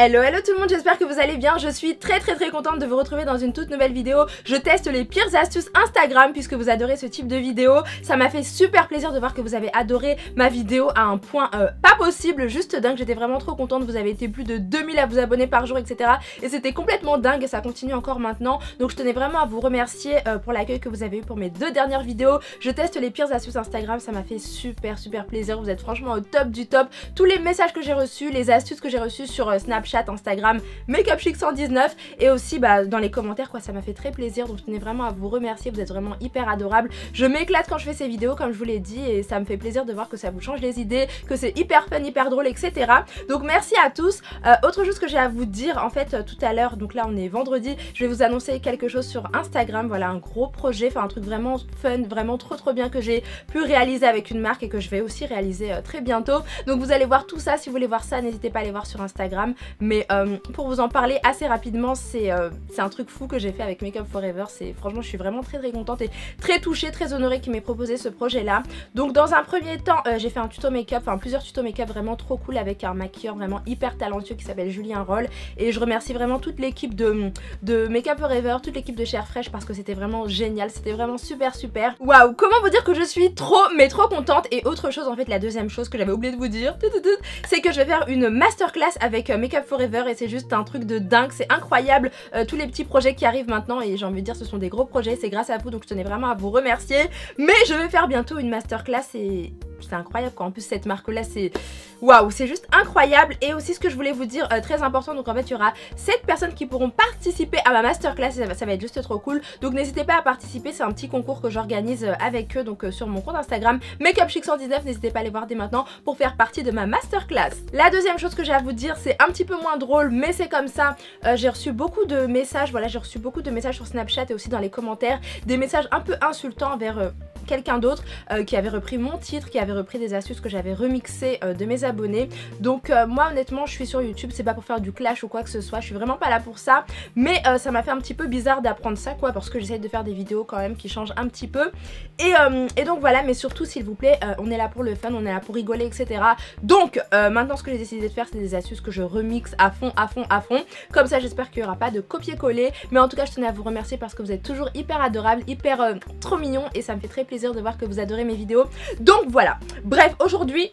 Hello tout le monde, j'espère que vous allez bien. Je suis très contente de vous retrouver dans une toute nouvelle vidéo. Je teste les pires astuces Instagram puisque vous adorez ce type de vidéo. Ça m'a fait super plaisir de voir que vous avez adoré ma vidéo à un point pas possible, juste dingue. J'étais vraiment trop contente, vous avez été plus de 2000 à vous abonner par jour, etc. Et c'était complètement dingue et ça continue encore maintenant. Donc je tenais vraiment à vous remercier pour l'accueil que vous avez eu pour mes deux dernières vidéos. Je teste les pires astuces Instagram, ça m'a fait super plaisir. Vous êtes franchement au top du top. Tous les messages que j'ai reçus, les astuces que j'ai reçues sur Snapchat, Instagram, MakeupChick119 et aussi dans les commentaires quoi, ça m'a fait très plaisir. Donc je tenais vraiment à vous remercier, vous êtes vraiment hyper adorables. Je m'éclate quand je fais ces vidéos comme je vous l'ai dit et ça me fait plaisir de voir que ça vous change les idées, que c'est hyper fun, hyper drôle, etc. Donc merci à tous. Autre chose que j'ai à vous dire en fait tout à l'heure, donc là on est vendredi, je vais vous annoncer quelque chose sur Instagram. Voilà, un gros projet, enfin un truc vraiment fun, vraiment trop bien que j'ai pu réaliser avec une marque et que je vais aussi réaliser très bientôt. Donc vous allez voir tout ça, si vous voulez voir ça n'hésitez pas à aller voir sur Instagram. Mais pour vous en parler assez rapidement, c'est un truc fou que j'ai fait avec Make Up Forever. Franchement je suis vraiment très contente et très touchée, très honorée qu'il m'ait proposé ce projet là. Donc dans un premier temps j'ai fait un tuto make-up, enfin plusieurs tutos make-up vraiment trop cool avec un maquilleur vraiment hyper talentueux qui s'appelle Julien Roll. Et je remercie vraiment toute l'équipe de Make Up Forever, toute l'équipe de Cher Fresh parce que c'était vraiment génial, c'était vraiment super. Waouh, comment vous dire que je suis trop contente. Et autre chose en fait, la deuxième chose que j'avais oublié de vous dire, c'est que je vais faire une masterclass avec Make Up Forever et c'est juste un truc de dingue, c'est incroyable tous les petits projets qui arrivent maintenant et j'ai envie de dire ce sont des gros projets, c'est grâce à vous donc je tenais vraiment à vous remercier. Mais je vais faire bientôt une masterclass et c'est incroyable quoi. En plus cette marque là c'est waouh, c'est juste incroyable. Et aussi ce que je voulais vous dire très important, donc en fait il y aura 7 personnes qui pourront participer à ma masterclass et ça va être juste trop cool. Donc n'hésitez pas à participer, c'est un petit concours que j'organise avec eux donc sur mon compte Instagram MakeupChick119, n'hésitez pas à aller voir dès maintenant pour faire partie de ma masterclass. La deuxième chose que j'ai à vous dire, c'est un petit peu moins drôle mais c'est comme ça, j'ai reçu beaucoup de messages, voilà j'ai reçu beaucoup de messages sur Snapchat et aussi dans les commentaires, des messages un peu insultants vers quelqu'un d'autre qui avait repris mon titre, qui avait repris des astuces que j'avais remixées de mes abonnés. Donc moi honnêtement je suis sur YouTube, c'est pas pour faire du clash ou quoi que ce soit, je suis vraiment pas là pour ça. Mais ça m'a fait un petit peu bizarre d'apprendre ça quoi, parce que j'essaie de faire des vidéos quand même qui changent un petit peu. Et donc voilà, mais surtout s'il vous plaît, on est là pour le fun, on est là pour rigoler, etc. Donc maintenant ce que j'ai décidé de faire c'est des astuces que je remixe à fond. Comme ça j'espère qu'il n'y aura pas de copier-coller. Mais en tout cas je tenais à vous remercier parce que vous êtes toujours hyper adorables, hyper trop mignons et ça me fait très plaisir de voir que vous adorez mes vidéos. Donc voilà, bref, aujourd'hui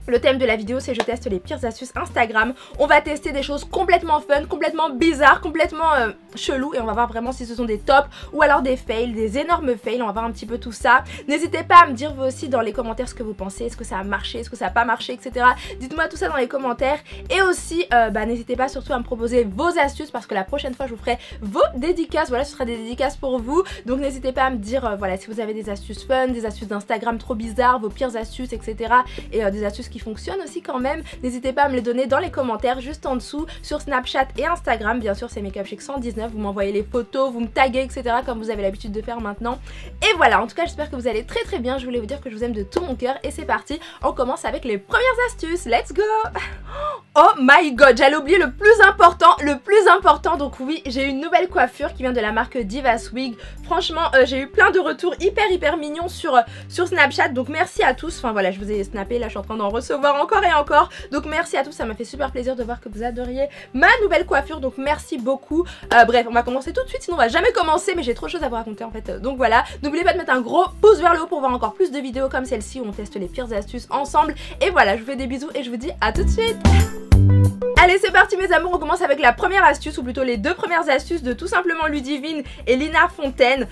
le thème de la vidéo c'est je teste les pires astuces Instagram. On va tester des choses complètement fun, complètement bizarres, complètement chelou et on va voir vraiment si ce sont des tops ou alors des fails, des énormes fails. On va voir un petit peu tout ça. N'hésitez pas à me dire vous aussi dans les commentaires ce que vous pensez, est-ce que ça a marché, est-ce que ça n'a pas marché, etc. Dites-moi tout ça dans les commentaires et aussi n'hésitez pas surtout à me proposer vos astuces parce que la prochaine fois je vous ferai vos dédicaces. Voilà, ce sera des dédicaces pour vous. Donc n'hésitez pas à me dire voilà si vous avez des astuces fun, des astuces d'Instagram trop bizarres, vos pires astuces, etc. Et des astuces qui fonctionnent aussi quand même. N'hésitez pas à me les donner dans les commentaires juste en dessous sur Snapchat et Instagram. Bien sûr c'est MakeupChick119, vous m'envoyez les photos, vous me taguez, etc. comme vous avez l'habitude de faire maintenant. Et voilà, en tout cas j'espère que vous allez très bien. Je voulais vous dire que je vous aime de tout mon cœur et c'est parti, on commence avec les premières astuces. Let's go. Oh my god, j'allais oublier le plus important, donc oui, j'ai une nouvelle coiffure qui vient de la marque Divas Wig. Franchement j'ai eu plein de retours hyper mignons sur Snapchat, donc merci à tous. Enfin voilà, je vous ai snappé, là je suis en train d'en recevoir encore et encore, donc merci à tous, ça m'a fait super plaisir de voir que vous adoriez ma nouvelle coiffure, donc merci beaucoup. Bref, on va commencer tout de suite, sinon on va jamais commencer, mais j'ai trop de choses à vous raconter en fait, donc voilà. N'oubliez pas de mettre un gros pouce vers le haut pour voir encore plus de vidéos comme celle-ci où on teste les pires astuces ensemble. Et voilà, je vous fais des bisous et je vous dis à tout de suite. Allez c'est parti mes amours, on commence avec la première astuce, ou plutôt les deux premières astuces de tout simplement Ludivine et Lina Fontaine.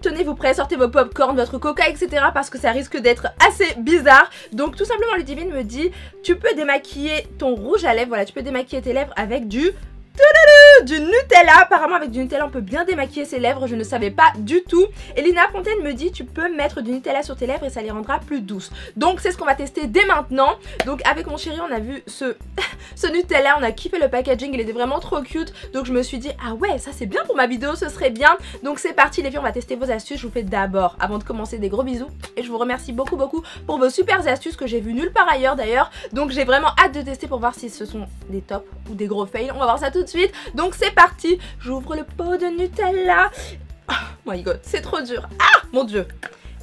Tenez-vous prêts, sortez vos popcorn, votre coca, etc. parce que ça risque d'être assez bizarre. Donc tout simplement Ludivine me dit tu peux démaquiller ton rouge à lèvres, voilà tu peux démaquiller tes lèvres avec du Nutella. Apparemment avec du Nutella on peut bien démaquiller ses lèvres, je ne savais pas du tout. Et Lina Fontaine me dit tu peux mettre du Nutella sur tes lèvres et ça les rendra plus douces. Donc c'est ce qu'on va tester dès maintenant. Donc avec mon chéri on a vu ce Nutella, on a kiffé le packaging, il était vraiment trop cute. Donc je me suis dit ah ouais ça c'est bien pour ma vidéo, ce serait bien. Donc c'est parti les filles, on va tester vos astuces. Je vous fais d'abord, avant de commencer, des gros bisous. Et je vous remercie beaucoup pour vos super astuces que j'ai vues nulle part ailleurs d'ailleurs. Donc j'ai vraiment hâte de tester pour voir si ce sont des tops ou des gros fails. On va voir ça tout de suite. Donc c'est parti, j'ouvre le pot de Nutella. Oh my god, c'est trop dur. Ah mon dieu.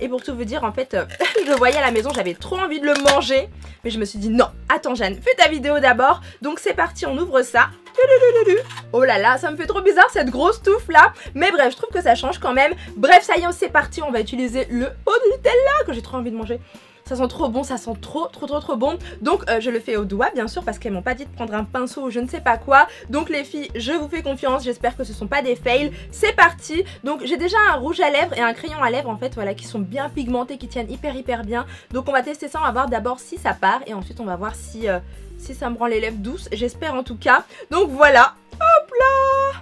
Et pour tout vous dire, en fait, je le voyais à la maison, j'avais trop envie de le manger. Mais je me suis dit non, attends Jeanne, fais ta vidéo d'abord. Donc c'est parti, on ouvre ça. Oh là là, ça me fait trop bizarre cette grosse touffe là. Mais bref, je trouve que ça change quand même. Bref, ça y est, c'est parti, on va utiliser le pot de Nutella que j'ai trop envie de manger. Ça sent trop bon, ça sent trop bon. Donc je le fais au doigt bien sûr parce qu'elles m'ont pas dit de prendre un pinceau ou je ne sais pas quoi. Donc les filles, je vous fais confiance, j'espère que ce sont pas des fails. C'est parti. Donc j'ai déjà un rouge à lèvres et un crayon à lèvres en fait, voilà, qui sont bien pigmentés, qui tiennent hyper bien. Donc on va tester ça, on va voir d'abord si ça part et ensuite on va voir si ça me rend les lèvres douces, j'espère en tout cas. Donc voilà, hop là.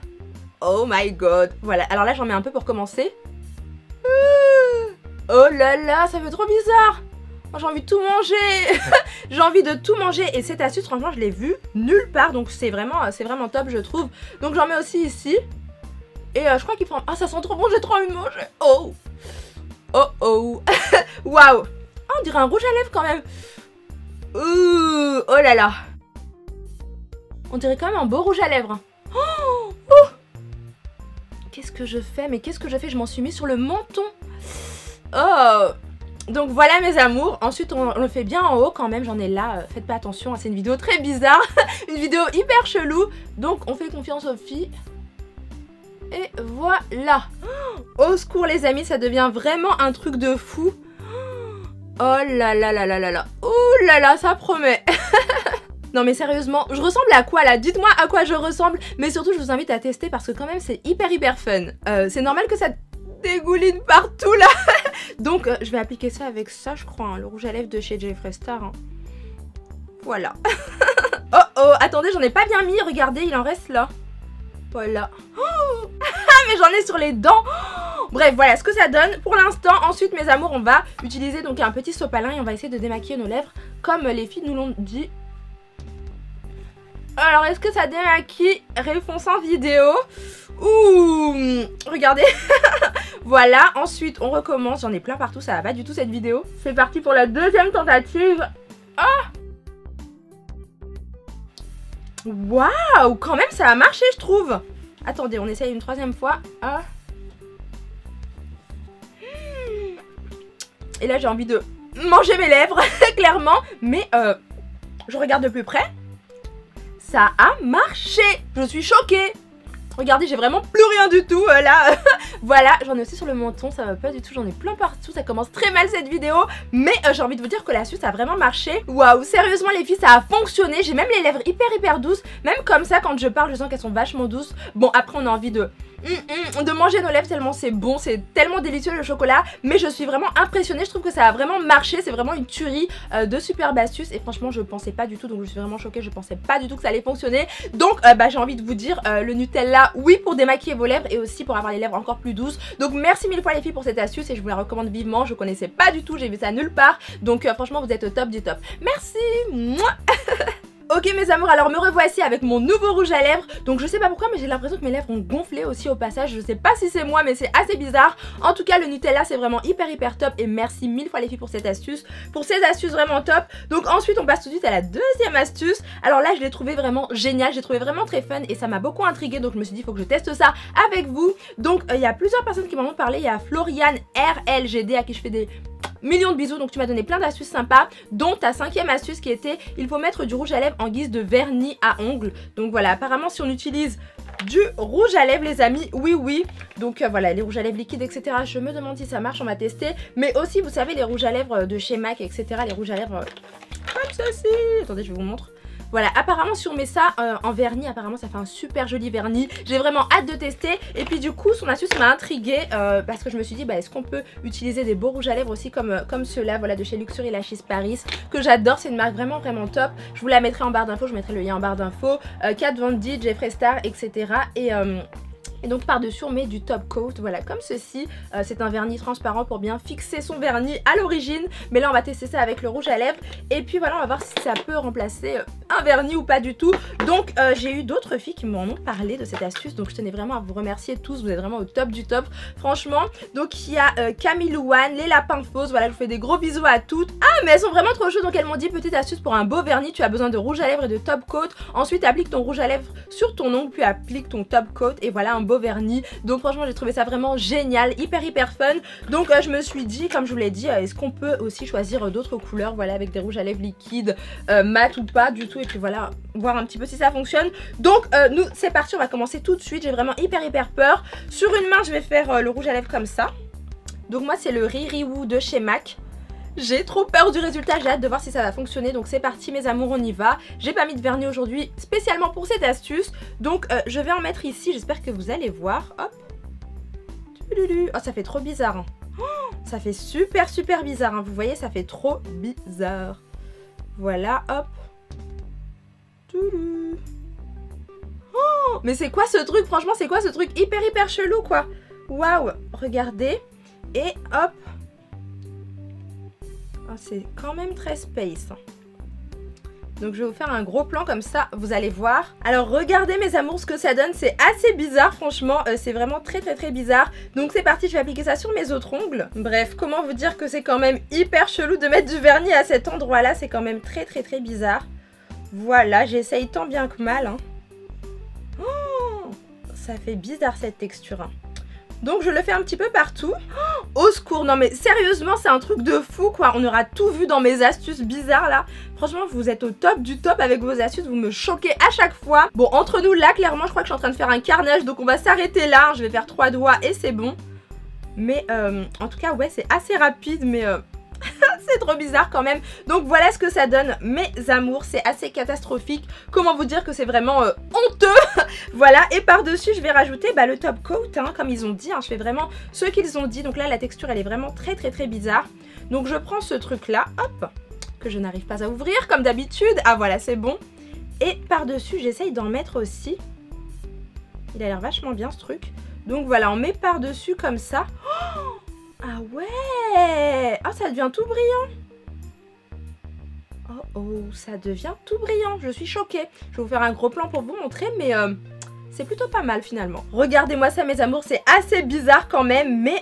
Oh my god. Voilà, alors là j'en mets un peu pour commencer. Oh là là, ça fait trop bizarre. J'ai envie de tout manger. J'ai envie de tout manger. Et cette astuce, franchement, je l'ai vue nulle part. Donc c'est vraiment top, je trouve. Donc j'en mets aussi ici. Et je crois qu'il prend... Ah, ça sent trop bon, j'ai trop envie de manger. Oh. Oh oh. Waouh. Oh, on dirait un rouge à lèvres quand même. Ouh. Oh là là. On dirait quand même un beau rouge à lèvres. Oh. Oh. Qu'est-ce que je fais? Mais qu'est-ce que je fais? Je m'en suis mis sur le menton. Oh. Donc voilà mes amours, ensuite on le fait bien en haut quand même, j'en ai là, faites pas attention, c'est une vidéo très bizarre, une vidéo hyper chelou, donc on fait confiance aux filles. Et voilà. Au secours les amis, ça devient vraiment un truc de fou. Oh là là là là là là, oh là là, ça promet. Non mais sérieusement, je ressemble à quoi là? Dites-moi à quoi je ressemble, mais surtout je vous invite à tester parce que quand même c'est hyper fun. C'est normal que ça dégouline partout là. Donc je vais appliquer ça avec ça je crois, hein, le rouge à lèvres de chez Jeffree Star. Hein. Voilà. Oh oh, attendez, j'en ai pas bien mis, regardez, il en reste là. Voilà. Oh mais j'en ai sur les dents. Bref, voilà ce que ça donne pour l'instant. Ensuite mes amours, on va utiliser donc un petit sopalin et on va essayer de démaquiller nos lèvres comme les filles nous l'ont dit. Alors est-ce que ça démaquille? Réponse en vidéo. Ouh, regardez. Voilà, ensuite on recommence. J'en ai plein partout, ça va pas du tout cette vidéo. C'est parti pour la deuxième tentative. Ah, waouh, quand même ça a marché je trouve. Attendez, on essaye une troisième fois. Ah. Et là j'ai envie de manger mes lèvres, clairement. Mais je regarde de plus près. Ça a marché. Je suis choquée. Regardez, j'ai vraiment plus rien du tout là. Voilà, j'en ai aussi sur le menton, ça va pas du tout, j'en ai plein partout, ça commence très mal cette vidéo. Mais j'ai envie de vous dire que l'astuce a vraiment marché. Waouh, sérieusement les filles, ça a fonctionné. J'ai même les lèvres hyper douces. Même comme ça, quand je parle, je sens qu'elles sont vachement douces. Bon, après on a envie de manger nos lèvres tellement c'est bon, c'est tellement délicieux le chocolat. Mais je suis vraiment impressionnée, je trouve que ça a vraiment marché. C'est vraiment une tuerie de superbes astuces. Et franchement je pensais pas du tout, donc je suis vraiment choquée. Je pensais pas du tout que ça allait fonctionner. Donc j'ai envie de vous dire, le Nutella, oui, pour démaquiller vos lèvres et aussi pour avoir les lèvres encore plus douces. Donc merci mille fois les filles pour cette astuce et je vous la recommande vivement. Je connaissais pas du tout, j'ai vu ça nulle part. Donc franchement vous êtes au top du top. Merci. Mouah. Ok mes amours, alors me revoici avec mon nouveau rouge à lèvres. Donc je sais pas pourquoi mais j'ai l'impression que mes lèvres ont gonflé aussi au passage. Je sais pas si c'est moi mais c'est assez bizarre. En tout cas le Nutella c'est vraiment hyper top. Et merci mille fois les filles pour cette astuce, pour ces astuces vraiment top. Donc ensuite on passe tout de suite à la deuxième astuce. Alors là je l'ai trouvé vraiment génial, j'ai trouvé vraiment très fun et ça m'a beaucoup intriguée. Donc je me suis dit il faut que je teste ça avec vous. Donc il y a plusieurs personnes qui m'en ont parlé. Il y a Floriane RLGD à qui je fais des millions de bisous, donc tu m'as donné plein d'astuces sympas, dont ta cinquième astuce qui était il faut mettre du rouge à lèvres en guise de vernis à ongles. Donc voilà, apparemment si on utilise du rouge à lèvres les amis, oui. Donc voilà, les rouges à lèvres liquides etc, je me demande si ça marche, on va tester. Mais aussi vous savez les rouges à lèvres de chez MAC etc, les rouges à lèvres comme ceci. Attendez, je vous montre. Voilà, apparemment si on met ça en vernis, apparemment ça fait un super joli vernis. J'ai vraiment hâte de tester. Et puis du coup son astuce m'a intriguée parce que je me suis dit bah est-ce qu'on peut utiliser des beaux rouges à lèvres aussi comme ceux-là, voilà, de chez Luxury Lashes Paris, que j'adore, c'est une marque vraiment top. Je vous la mettrai en barre d'infos, je mettrai le lien en barre d'infos. Kat Von D, Jeffree Star etc. Et donc par dessus on met du top coat, voilà comme ceci. C'est un vernis transparent pour bien fixer son vernis à l'origine. Mais là on va tester ça avec le rouge à lèvres. Et puis voilà, on va voir si ça peut remplacer un vernis ou pas du tout. Donc j'ai eu d'autres filles qui m'en ont parlé de cette astuce. Donc je tenais vraiment à vous remercier tous, vous êtes vraiment au top du top, franchement. Donc il y a Camille Louane, les lapins fausses, voilà je vous fais des gros bisous à toutes. Ah mais elles sont vraiment trop chaudes, donc elles m'ont dit petite astuce pour un beau vernis, tu as besoin de rouge à lèvres et de top coat. Ensuite applique ton rouge à lèvres sur ton ongle, puis applique ton top coat et voilà un beau vernis. Donc franchement j'ai trouvé ça vraiment génial, hyper fun. Donc je me suis dit, comme je vous l'ai dit, est-ce qu'on peut aussi choisir d'autres couleurs, voilà, avec des rouges à lèvres liquides, mat ou pas du tout, et puis voilà, voir un petit peu si ça fonctionne. Donc nous c'est parti, on va commencer tout de suite. J'ai vraiment hyper peur. Sur une main je vais faire le rouge à lèvres comme ça. Donc moi c'est le Riri Woo de chez MAC. J'ai trop peur du résultat, j'ai hâte de voir si ça va fonctionner. Donc c'est parti mes amours, on y va. J'ai pas mis de vernis aujourd'hui spécialement pour cette astuce. Donc je vais en mettre ici, j'espère que vous allez voir. Hop. Oh ça fait trop bizarre hein. Oh, ça fait super bizarre hein. Vous voyez, ça fait trop bizarre. Voilà, hop. Oh, mais c'est quoi ce truc? Franchement c'est quoi ce truc hyper chelou quoi. Waouh, regardez. Et hop. Oh, c'est quand même très space. Donc je vais vous faire un gros plan comme ça, vous allez voir. Alors regardez mes amours ce que ça donne, c'est assez bizarre franchement, c'est vraiment très bizarre. Donc c'est parti, je vais appliquer ça sur mes autres ongles. Bref, comment vous dire que c'est quand même hyper chelou de mettre du vernis à cet endroit là, c'est quand même très bizarre. Voilà, j'essaye tant bien que mal hein. Oh, ça fait bizarre cette texture hein. Donc je le fais un petit peu partout. Oh, au secours, non mais sérieusement c'est un truc de fou quoi. On aura tout vu dans mes astuces bizarres là. Franchement vous êtes au top du top avec vos astuces, vous me choquez à chaque fois. Bon entre nous là clairement je crois que je suis en train de faire un carnage. Donc on va s'arrêter là, je vais faire 3 doigts et c'est bon. Mais en tout cas ouais c'est assez rapide mais... c'est trop bizarre quand même. Donc voilà ce que ça donne mes amours, c'est assez catastrophique. Comment vous dire que c'est vraiment honteux. Voilà, et par dessus je vais rajouter le top coat hein, comme ils ont dit hein. Je fais vraiment ce qu'ils ont dit. Donc là la texture elle est vraiment très bizarre. Donc je prends ce truc là, hop, que je n'arrive pas à ouvrir comme d'habitude. Ah voilà c'est bon. Et par dessus j'essaye d'en mettre aussi. Il a l'air vachement bien ce truc. Donc voilà on met par dessus comme ça. Oh, ah ouais. Oh ça devient tout brillant. Oh ça devient tout brillant. Je suis choquée. Je vais vous faire un gros plan pour vous montrer mais c'est plutôt pas mal finalement. Regardez-moi ça mes amours, c'est assez bizarre quand même mais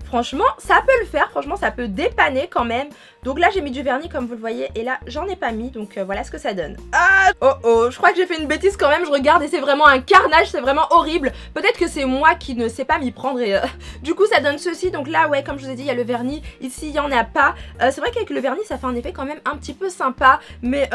franchement ça peut le faire, franchement ça peut dépanner quand même. Donc là j'ai mis du vernis comme vous le voyez et là j'en ai pas mis donc voilà ce que ça donne. Ah je crois que j'ai fait une bêtise quand même, je regarde et c'est vraiment un carnage, c'est vraiment horrible. Peut-être que c'est moi qui ne sais pas m'y prendre et du coup ça donne ceci. Donc là ouais comme je vous ai dit il y a le vernis, ici il n'y en a pas. C'est vrai qu'avec le vernis ça fait un effet quand même un petit peu sympa mais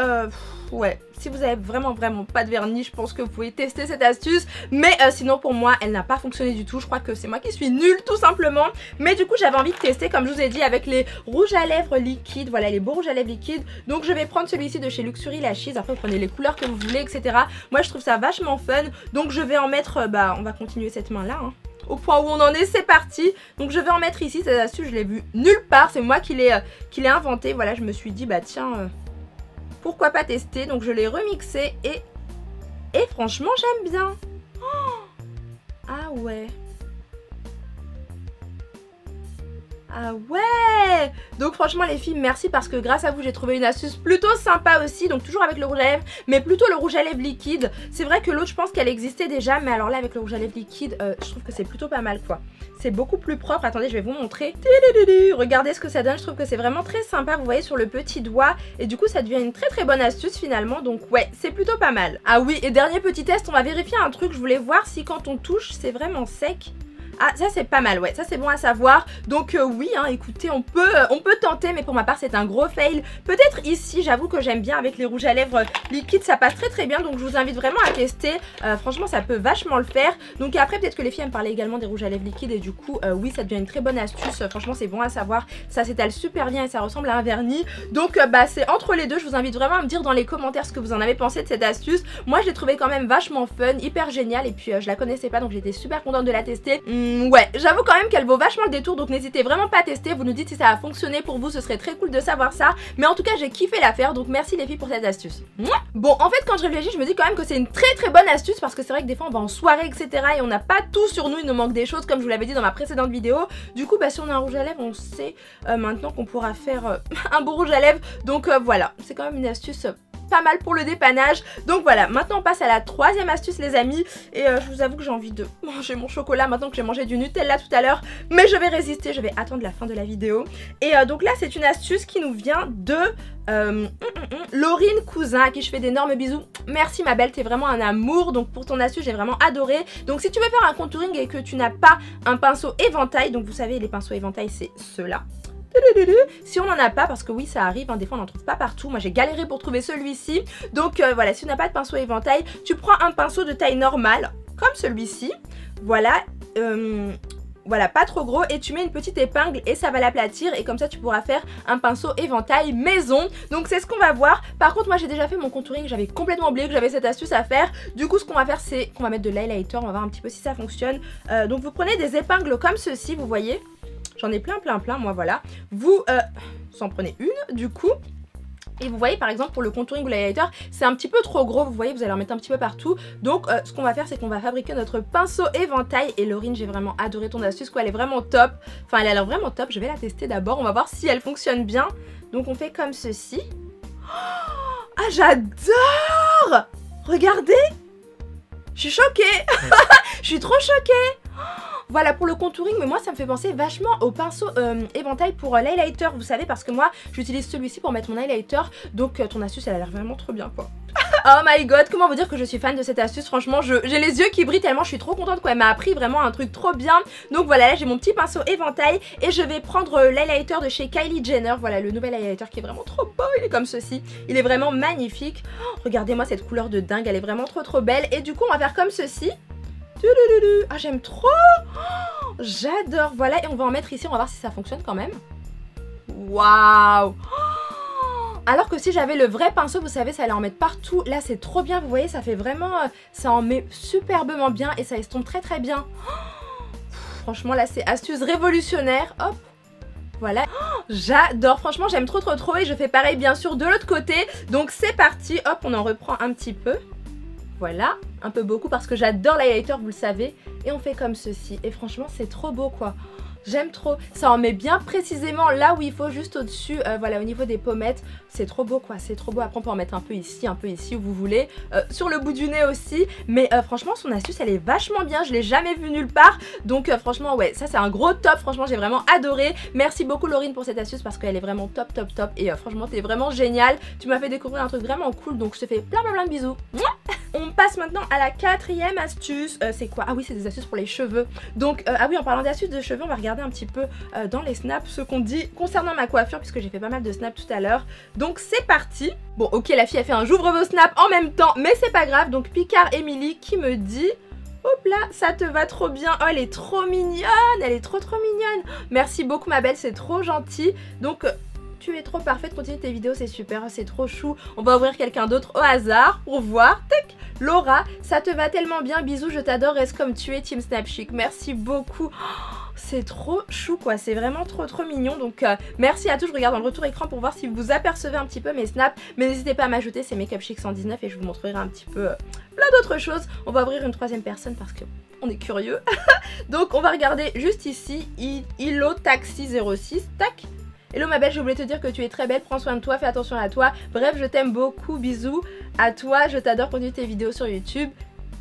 ouais, si vous avez vraiment pas de vernis je pense que vous pouvez tester cette astuce. Mais sinon pour moi elle n'a pas fonctionné du tout, je crois que c'est moi qui suis nulle tout simplement. Mais du coup j'avais envie de tester comme je vous ai dit avec les rouges à lèvres liquides, voilà les beaux rouges à lèvres liquides. Donc je vais prendre celui-ci de chez Luxury Lashes, après vous prenez les couleurs que vous voulez etc. Moi je trouve ça vachement fun, donc je vais en mettre, on va continuer cette main là hein. Au point où on en est, c'est parti. Donc je vais en mettre ici, cette astuce je l'ai vue nulle part, c'est moi qui l'ai inventé. Voilà je me suis dit tiens pourquoi pas tester. Donc je l'ai remixé et franchement j'aime bien. Oh, ah ouais. Ah ouais. Donc franchement les filles merci parce que grâce à vous j'ai trouvé une astuce plutôt sympa aussi. Donc toujours avec le rouge à lèvres mais plutôt le rouge à lèvres liquide. C'est vrai que l'autre je pense qu'elle existait déjà. Mais alors là avec le rouge à lèvres liquide je trouve que c'est plutôt pas mal quoi. C'est beaucoup plus propre. Attendez je vais vous montrer. Regardez ce que ça donne. Je trouve que c'est vraiment très sympa. Vous voyez sur le petit doigt. Et du coup ça devient une très bonne astuce finalement. Donc ouais c'est plutôt pas mal. Ah oui et dernier petit test, on va vérifier un truc. Je voulais voir si quand on touche c'est vraiment sec. Ah ça c'est pas mal ouais, ça c'est bon à savoir. Donc oui hein, écoutez on peut tenter mais pour ma part c'est un gros fail. Peut-être ici j'avoue que j'aime bien avec les rouges à lèvres liquides, ça passe très bien. Donc je vous invite vraiment à tester, franchement ça peut vachement le faire. Donc après peut-être que les filles me parlaient également des rouges à lèvres liquides et du coup oui ça devient une très bonne astuce. Franchement c'est bon à savoir, ça s'étale super bien et ça ressemble à un vernis. Donc c'est entre les deux, je vous invite vraiment à me dire dans les commentaires ce que vous en avez pensé de cette astuce. Moi je l'ai trouvé quand même vachement fun, hyper génial et puis je la connaissais pas donc j'étais super contente de la tester. Ouais, j'avoue quand même qu'elle vaut vachement le détour, donc n'hésitez vraiment pas à tester, vous nous dites si ça a fonctionné pour vous, ce serait très cool de savoir ça. Mais en tout cas j'ai kiffé la faire, donc merci les filles pour cette astuce. Bon en fait quand je réfléchis je me dis quand même que c'est une très bonne astuce parce que c'est vrai que des fois on va en soirée etc et on n'a pas tout sur nous, il nous manque des choses comme je vous l'avais dit dans ma précédente vidéo. Du coup si on a un rouge à lèvres on sait maintenant qu'on pourra faire un beau rouge à lèvres. Donc voilà, c'est quand même une astuce pas mal pour le dépannage. Donc voilà, maintenant on passe à la troisième astuce les amis. Et je vous avoue que j'ai envie de manger mon chocolat maintenant que j'ai mangé du Nutella tout à l'heure. Mais je vais résister, je vais attendre la fin de la vidéo. Et donc là c'est une astuce qui nous vient de Laurine Cousin, à qui je fais d'énormes bisous. Merci ma belle, t'es vraiment un amour. Donc pour ton astuce j'ai vraiment adoré. Donc si tu veux faire un contouring et que tu n'as pas un pinceau éventail, donc vous savez les pinceaux éventail c'est ceux-là. Si on n'en a pas, parce que oui ça arrive, hein, des fois on n'en trouve pas partout. Moi j'ai galéré pour trouver celui-ci. Donc voilà, si on n'a pas de pinceau éventail, tu prends un pinceau de taille normale, comme celui-ci. Voilà, voilà, pas trop gros, et tu mets une petite épingle et ça va l'aplatir, et comme ça tu pourras faire un pinceau éventail maison. Donc c'est ce qu'on va voir. Par contre moi j'ai déjà fait mon contouring, j'avais complètement oublié que j'avais cette astuce à faire. Du coup ce qu'on va faire c'est qu'on va mettre de l'highlighter, on va voir un petit peu si ça fonctionne. Donc vous prenez des épingles comme ceci, vous voyez. J'en ai plein moi voilà. Vous en prenez une du coup. Et vous voyez par exemple pour le contouring ou l'highlighter c'est un petit peu trop gros, vous voyez vous allez en mettre un petit peu partout. Donc ce qu'on va faire c'est qu'on va fabriquer notre pinceau éventail. Et Laurine j'ai vraiment adoré ton astuce quoi, elle est vraiment top. Enfin elle a l'air vraiment top, je vais la tester d'abord, on va voir si elle fonctionne bien. Donc on fait comme ceci. Ah j'adore. Regardez. Je suis choquée. Je suis trop choquée. Voilà pour le contouring, mais moi ça me fait penser vachement au pinceau éventail pour l'highlighter, vous savez, parce que moi j'utilise celui-ci pour mettre mon highlighter. Donc ton astuce elle a l'air vraiment trop bien quoi. Oh my god, comment vous dire que je suis fan de cette astuce, franchement j'ai les yeux qui brillent tellement je suis trop contente quoi, elle m'a appris vraiment un truc trop bien. Donc voilà, là j'ai mon petit pinceau éventail et je vais prendre l'highlighter de chez Kylie Jenner. Voilà le nouvel highlighter qui est vraiment trop beau, il est comme ceci, il est vraiment magnifique. Oh, regardez-moi cette couleur de dingue, elle est vraiment trop belle. Et du coup on va faire comme ceci. Ah j'aime trop. Oh, j'adore. Voilà, et on va en mettre ici, on va voir si ça fonctionne quand même. Waouh. Alors que si j'avais le vrai pinceau, vous savez, ça allait en mettre partout. Là c'est trop bien, vous voyez, ça fait vraiment, ça en met superbement bien et ça estompe très bien. Franchement là c'est astuce révolutionnaire. Hop. Voilà, j'adore, franchement j'aime trop et je fais pareil bien sûr de l'autre côté. Donc c'est parti, hop, on en reprend un petit peu. Voilà, un peu beaucoup parce que j'adore l'highlighter, vous le savez. Et on fait comme ceci. Et franchement, c'est trop beau quoi. J'aime trop. Ça en met bien précisément là où il faut, juste au-dessus. Voilà, au niveau des pommettes. C'est trop beau quoi, c'est trop beau. Après, on peut en mettre un peu ici où vous voulez. Sur le bout du nez aussi. Mais franchement, son astuce, elle est vachement bien. Je l'ai jamais vue nulle part. Donc franchement, ouais, ça c'est un gros top. Franchement, j'ai vraiment adoré. Merci beaucoup Laurine pour cette astuce parce qu'elle est vraiment top. Et franchement, t'es vraiment géniale. Tu m'as fait découvrir un truc vraiment cool. Donc je te fais plein de bisous. On passe maintenant à la quatrième astuce. C'est quoi? Ah oui, c'est des astuces pour les cheveux. Donc, ah oui, en parlant d'astuces de cheveux, on va regarder un petit peu dans les snaps ce qu'on dit concernant ma coiffure, puisque j'ai fait pas mal de snaps tout à l'heure. Donc, c'est parti. Bon, ok, la fille a fait un j'ouvre vos snaps en même temps, mais c'est pas grave. Donc, Picard Emily qui me dit... Hop là, ça te va trop bien. Oh, elle est trop mignonne. Elle est trop mignonne. Merci beaucoup, ma belle, c'est trop gentil. Donc... tu es trop parfaite, continue tes vidéos, c'est super, c'est trop chou. On va ouvrir quelqu'un d'autre au hasard pour voir. Tac. Laura, ça te va tellement bien, bisous, je t'adore, reste comme tu es, Team Snapchic. Merci beaucoup. Oh, c'est trop chou quoi, c'est vraiment trop mignon. Donc merci à tous, je regarde dans le retour écran pour voir si vous apercevez un petit peu mes snaps. Mais n'hésitez pas à m'ajouter, c'est Makeup Chic 119 et je vous montrerai un petit peu plein d'autres choses. On va ouvrir une troisième personne parce que on est curieux. Donc on va regarder juste ici, Ilo Taxi 06, tac. Hello ma belle, je voulais te dire que tu es très belle, prends soin de toi, fais attention à toi. Bref, je t'aime beaucoup, bisous à toi, je t'adore, continue tes vidéos sur YouTube.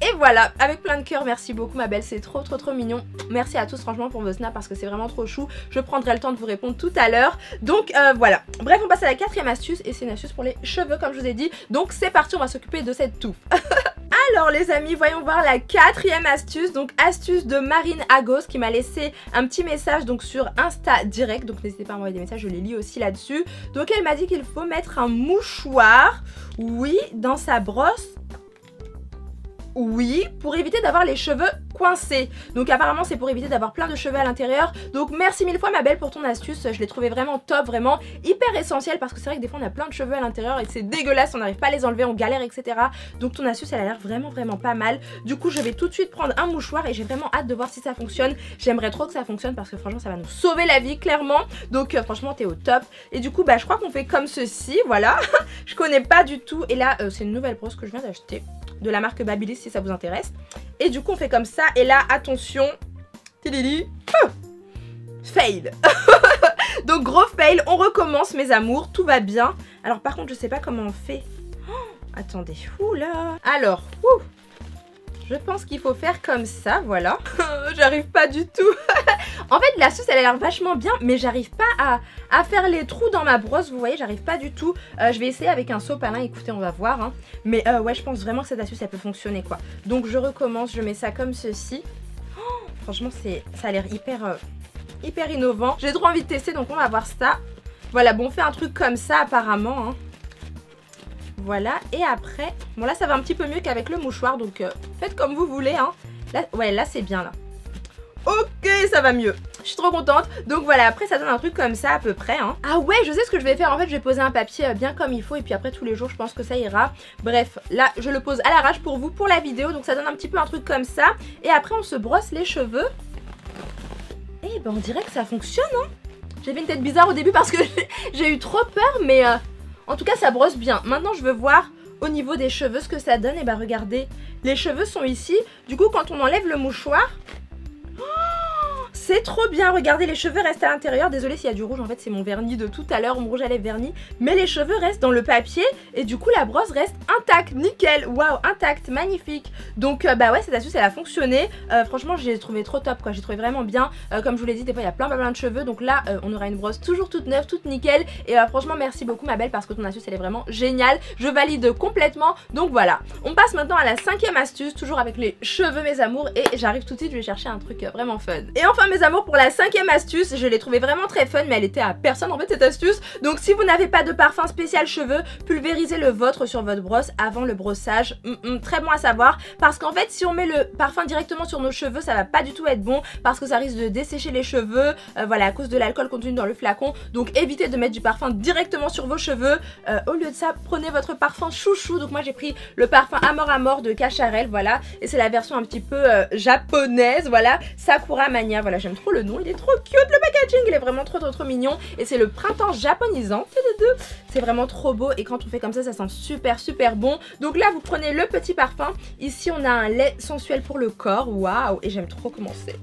Et voilà, avec plein de cœur, merci beaucoup ma belle, c'est trop mignon. Merci à tous franchement pour vos snaps parce que c'est vraiment trop chou. Je prendrai le temps de vous répondre tout à l'heure. Donc voilà, bref on passe à la quatrième astuce et c'est une astuce pour les cheveux comme je vous ai dit. Donc c'est parti, on va s'occuper de cette touffe. Alors les amis, voyons voir la quatrième astuce. Donc astuce de Marine Agos qui m'a laissé un petit message donc sur Insta direct. Donc n'hésitez pas à m'envoyer des messages, je les lis aussi là-dessus. Donc elle m'a dit qu'il faut mettre un mouchoir, oui, dans sa brosse. Oui, pour éviter d'avoir les cheveux coincés. Donc apparemment c'est pour éviter d'avoir plein de cheveux à l'intérieur. Donc merci mille fois ma belle pour ton astuce. Je l'ai trouvé vraiment top, vraiment hyper essentiel. Parce que c'est vrai que des fois on a plein de cheveux à l'intérieur et c'est dégueulasse, on n'arrive pas à les enlever, on galère etc. Donc ton astuce elle a l'air vraiment pas mal. Du coup je vais tout de suite prendre un mouchoir et j'ai vraiment hâte de voir si ça fonctionne. J'aimerais trop que ça fonctionne parce que franchement ça va nous sauver la vie clairement. Donc franchement t'es au top. Et du coup bah je crois qu'on fait comme ceci, voilà. Je connais pas du tout. Et là c'est une nouvelle brosse que je viens d'acheter de la marque Babyliss si ça vous intéresse. Et du coup on fait comme ça et là attention, fail. Donc gros fail, on recommence mes amours, tout va bien. Alors par contre je sais pas comment on fait. Oh, Attendez, oula. Alors, je pense qu'il faut faire comme ça, voilà. J'arrive pas du tout. En fait, l'astuce, elle a l'air vachement bien, mais j'arrive pas à faire les trous dans ma brosse. Vous voyez, j'arrive pas du tout. Je vais essayer avec un sopalin, écoutez, on va voir. Hein. Mais ouais, je pense vraiment que cette astuce, elle peut fonctionner, quoi. Donc, je recommence, je mets ça comme ceci. Oh, franchement, ça a l'air hyper innovant. J'ai trop envie de tester, donc on va voir ça. Voilà, bon, on fait un truc comme ça, apparemment, hein. Voilà, et après, bon là ça va un petit peu mieux qu'avec le mouchoir, donc faites comme vous voulez, hein. Là, ouais, là c'est bien, là. Ok, ça va mieux. Je suis trop contente. Donc voilà, après ça donne un truc comme ça à peu près, hein. Ah ouais, je sais ce que je vais faire. En fait, je vais poser un papier bien comme il faut. Et puis après, tous les jours, je pense que ça ira. Bref, là, je le pose à l'arrache pour vous, pour la vidéo. Donc ça donne un petit peu un truc comme ça. Et après, on se brosse les cheveux. Et ben, on dirait que ça fonctionne, hein. J'ai fait une tête bizarre au début parce que j'ai eu trop peur. Mais en tout cas, ça brosse bien. Maintenant, je veux voir au niveau des cheveux ce que ça donne. Et ben, regardez, les cheveux sont ici. Du coup, quand on enlève le mouchoir... C'est trop bien, regardez, les cheveux restent à l'intérieur. Désolée s'il y a du rouge, en fait c'est mon vernis de tout à l'heure, mon rouge à lèvres vernis. Mais les cheveux restent dans le papier et du coup la brosse reste intacte, nickel, waouh, intacte, magnifique. Donc bah ouais, cette astuce elle a fonctionné. Franchement j'ai trouvé trop top quoi, j'ai trouvé vraiment bien. Comme je vous l'ai dit, des fois il y a plein de cheveux. Donc là on aura une brosse toujours toute neuve, toute nickel. Et franchement merci beaucoup ma belle parce que ton astuce elle est vraiment géniale. Je valide complètement. Donc voilà, on passe maintenant à la 5e astuce, toujours avec les cheveux mes amours. Et j'arrive tout de suite, je vais chercher un truc vraiment fun. Et enfin mes amours, pour la 5e astuce, je l'ai trouvée vraiment très fun, mais elle était à personne en fait cette astuce. Donc si vous n'avez pas de parfum spécial cheveux, pulvérisez le vôtre sur votre brosse avant le brossage. Très bon à savoir, parce qu'en fait si on met le parfum directement sur nos cheveux, ça va pas du tout être bon, parce que ça risque de dessécher les cheveux, voilà, à cause de l'alcool contenu dans le flacon. Donc évitez de mettre du parfum directement sur vos cheveux. Au lieu de ça, prenez votre parfum chouchou. Donc moi j'ai pris le parfum Amor de Cacharel, voilà, et c'est la version un petit peu japonaise, voilà, Sakura Mania. Voilà, j'aime trop le nom, il est trop cute, le packaging il est vraiment trop mignon. Et c'est le printemps japonisant, c'est vraiment trop beau. Et quand on fait comme ça sent super bon. Donc là vous prenez le petit parfum. Ici on a un lait sensuel pour le corps, waouh. Et j'aime trop comment c'est,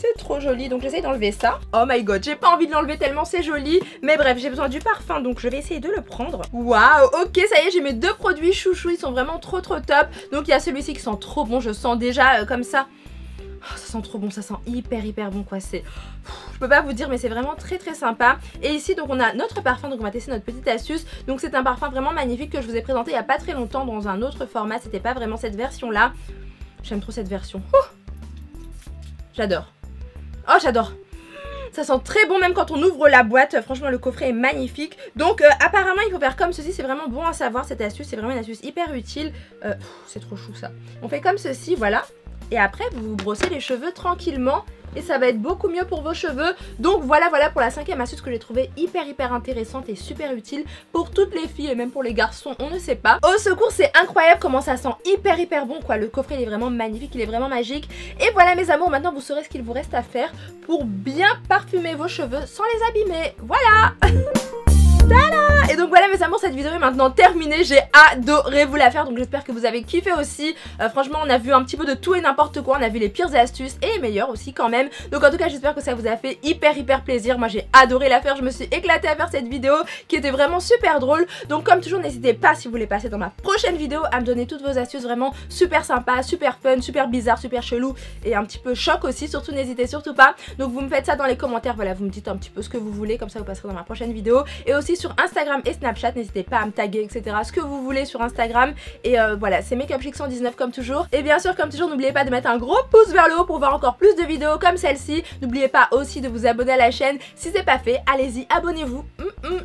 c'est trop joli. Donc j'essaye d'enlever ça. Oh my god, j'ai pas envie de l'enlever tellement c'est joli. Mais bref, j'ai besoin du parfum, donc je vais essayer de le prendre. Waouh, ok, ça y est, j'ai mes deux produits chouchou, ils sont vraiment trop top. Donc il y a celui-ci qui sent trop bon, je sens déjà comme ça. Oh, ça sent trop bon, ça sent hyper bon quoi, c'est... Je peux pas vous dire mais c'est vraiment très sympa. Et ici donc on a notre parfum, donc on va tester notre petite astuce. Donc c'est un parfum vraiment magnifique que je vous ai présenté il y a pas très longtemps dans un autre format, c'était pas vraiment cette version là. J'aime trop cette version. J'adore. Oh j'adore. Ça sent très bon même quand on ouvre la boîte. Franchement le coffret est magnifique. Donc apparemment il faut faire comme ceci. C'est vraiment bon à savoir cette astuce. C'est vraiment une astuce hyper utile. C'est trop chou ça. On fait comme ceci, voilà. Et après vous vous brossez les cheveux tranquillement. Et ça va être beaucoup mieux pour vos cheveux. Donc voilà pour la 5e astuce que j'ai trouvé hyper intéressante et super utile pour toutes les filles et même pour les garçons, on ne sait pas. Au secours, c'est incroyable comment ça sent hyper bon quoi. Le coffret il est vraiment magnifique, il est vraiment magique. Et voilà mes amours, maintenant vous saurez ce qu'il vous reste à faire pour bien parfumer vos cheveux sans les abîmer. Voilà. Et donc voilà mes amours, cette vidéo est maintenant terminée. J'ai adoré vous la faire, donc j'espère que vous avez kiffé aussi. Franchement on a vu un petit peu de tout et n'importe quoi. On a vu les pires astuces et les meilleures aussi quand même. Donc en tout cas j'espère que ça vous a fait hyper plaisir. Moi j'ai adoré la faire, je me suis éclatée à faire cette vidéo qui était vraiment super drôle. Donc comme toujours n'hésitez pas, si vous voulez passer dans ma prochaine vidéo, à me donner toutes vos astuces vraiment super sympas, super fun, super bizarre, super chelou et un petit peu choc aussi. Surtout n'hésitez surtout pas. Donc vous me faites ça dans les commentaires, voilà, vous me dites un petit peu ce que vous voulez, comme ça vous passerez dans ma prochaine vidéo. Et aussi sur Instagram et Snapchat, n'hésitez pas à me taguer etc, ce que vous voulez sur Instagram. Et voilà, c'est MakeupChick119 comme toujours. Et bien sûr comme toujours n'oubliez pas de mettre un gros pouce vers le haut pour voir encore plus de vidéos comme celle-ci. N'oubliez pas aussi de vous abonner à la chaîne si c'est pas fait, allez-y, abonnez-vous.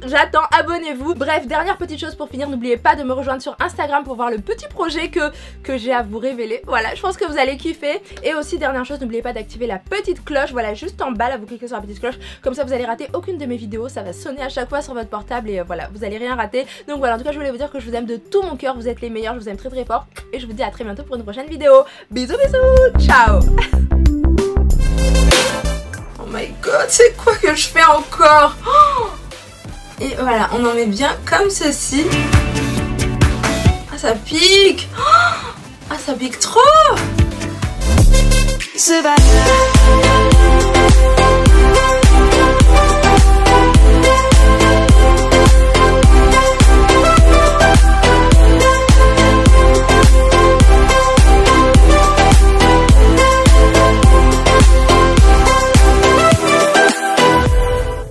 J'attends, abonnez-vous. Bref, dernière petite chose pour finir, n'oubliez pas de me rejoindre sur Instagram pour voir le petit projet que j'ai à vous révéler. Voilà, je pense que vous allez kiffer. Et aussi dernière chose, n'oubliez pas d'activer la petite cloche, voilà, juste en bas là, vous cliquez sur la petite cloche, comme ça vous allez rater aucune de mes vidéos, ça va sonner à chaque fois sur votre portable et voilà, vous allez rien rater. Donc voilà, en tout cas je voulais vous dire que je vous aime de tout mon cœur, vous êtes les meilleurs, je vous aime très fort et je vous dis à très bientôt pour une prochaine vidéo. Bisous ciao. Oh my god, c'est quoi que je fais encore? Et voilà, on en met bien comme ceci. Ah ça pique. Ah ça pique trop.